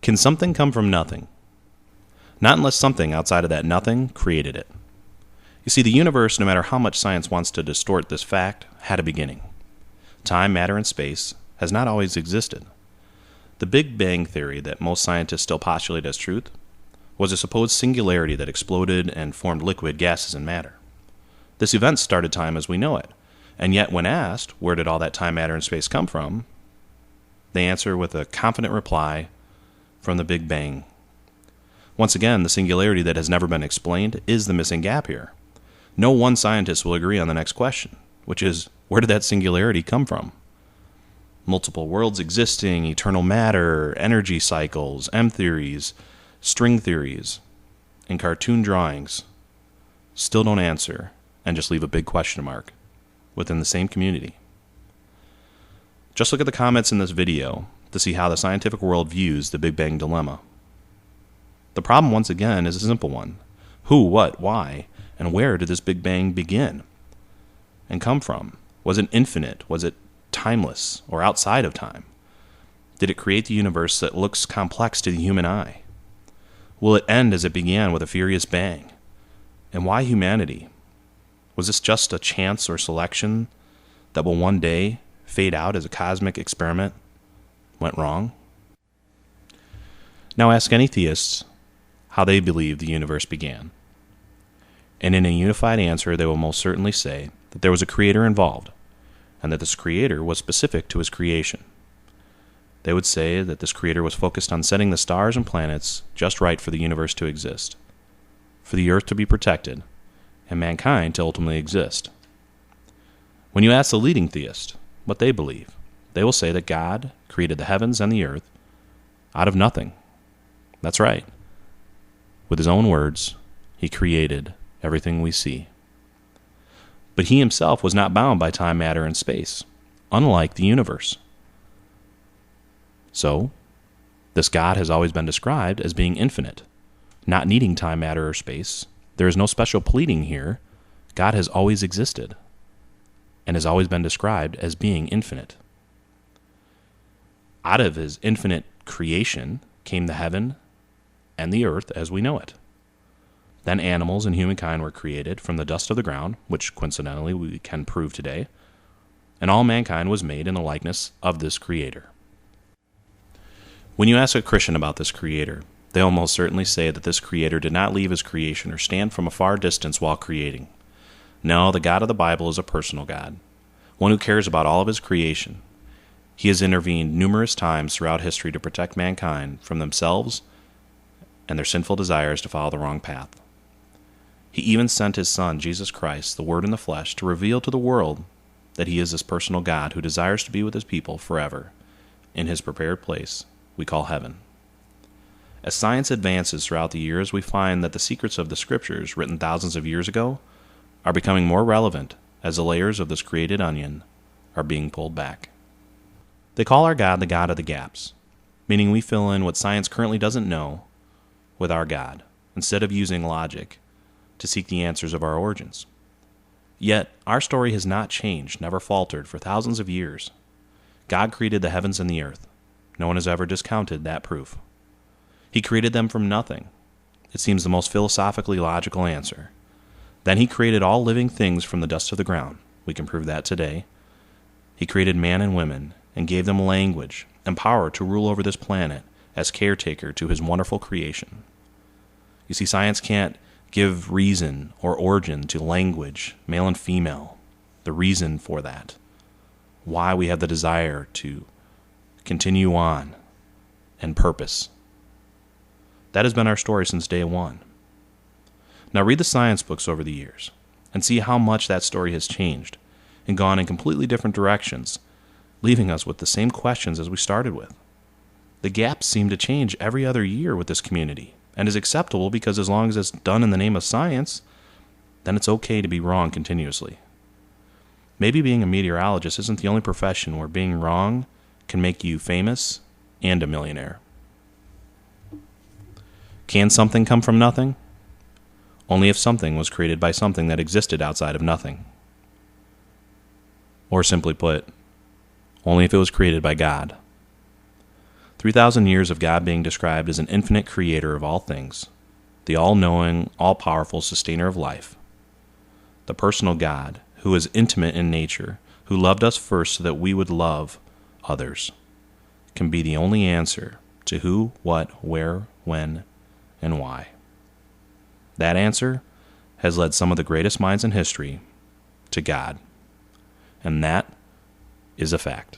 Can something come from nothing? Not unless something outside of that nothing created it. You see, the universe, no matter how much science wants to distort this fact, had a beginning. Time, matter, and space has not always existed. The Big Bang theory that most scientists still postulate as truth was a supposed singularity that exploded and formed liquid, gases, and matter. This event started time as we know it, and yet when asked, where did all that time, matter, and space come from, they answer with a confident reply, from the Big Bang. Once again, the singularity that has never been explained is the missing gap here. No one scientist will agree on the next question, which is, where did that singularity come from? Multiple worlds existing, eternal matter, energy cycles, M theories, string theories, and cartoon drawings still don't answer and just leave a big question mark within the same community. Just look at the comments in this video to see how the scientific world views the Big Bang dilemma. The problem, once again, is a simple one. Who, what, why, and where did this Big Bang begin and come from? Was it infinite? Was it timeless or outside of time? Did it create the universe that looks complex to the human eye? Will it end as it began with a furious bang? And why humanity? Was this just a chance or selection that will one day fade out as a cosmic experiment went wrong? Now ask any theists how they believe the universe began. And in a unified answer, they will most certainly say that there was a creator involved, and that this creator was specific to his creation. They would say that this creator was focused on setting the stars and planets just right for the universe to exist, for the earth to be protected, and mankind to ultimately exist. When you ask the leading theist what they believe, they will say that God created the heavens and the earth out of nothing. That's right. With his own words, he created everything we see. But he himself was not bound by time, matter, and space, unlike the universe. So, this God has always been described as being infinite, not needing time, matter, or space. There is no special pleading here. God has always existed, and has always been described as being infinite. Out of his infinite creation came the heaven and the earth as we know it. Then animals and humankind were created from the dust of the ground, which coincidentally we can prove today, and all mankind was made in the likeness of this creator. When you ask a Christian about this creator, they will most certainly say that this creator did not leave his creation or stand from a far distance while creating. No, the God of the Bible is a personal God, one who cares about all of his creation. He has intervened numerous times throughout history to protect mankind from themselves and their sinful desires to follow the wrong path. He even sent his Son, Jesus Christ, the Word in the flesh, to reveal to the world that he is this personal God who desires to be with his people forever in his prepared place we call heaven. As science advances throughout the years, we find that the secrets of the Scriptures, written thousands of years ago, are becoming more relevant as the layers of this created onion are being pulled back. They call our God the God of the gaps, meaning we fill in what science currently doesn't know with our God, instead of using logic to seek the answers of our origins. Yet, our story has not changed, never faltered, for thousands of years. God created the heavens and the earth. No one has ever discounted that proof. He created them from nothing. It seems the most philosophically logical answer. Then he created all living things from the dust of the ground. We can prove that today. He created man and women and gave them language and power to rule over this planet as caretaker to his wonderful creation. You see, science can't give reason or origin to language, male and female, the reason for that, why we have the desire to continue on, and purpose. That has been our story since day one. Now read the science books over the years and see how much that story has changed and gone in completely different directions, leaving us with the same questions as we started with. The gaps seem to change every other year with this community, and is acceptable because as long as it's done in the name of science, then it's okay to be wrong continuously. Maybe being a meteorologist isn't the only profession where being wrong can make you famous and a millionaire. Can something come from nothing? Only if something was created by something that existed outside of nothing. Or simply put, only if it was created by God. The 3,000 years of God being described as an infinite creator of all things, the all-knowing, all-powerful sustainer of life, the personal God who is intimate in nature, who loved us first so that we would love others, can be the only answer to who, what, where, when, and why. That answer has led some of the greatest minds in history to God, and that is a fact.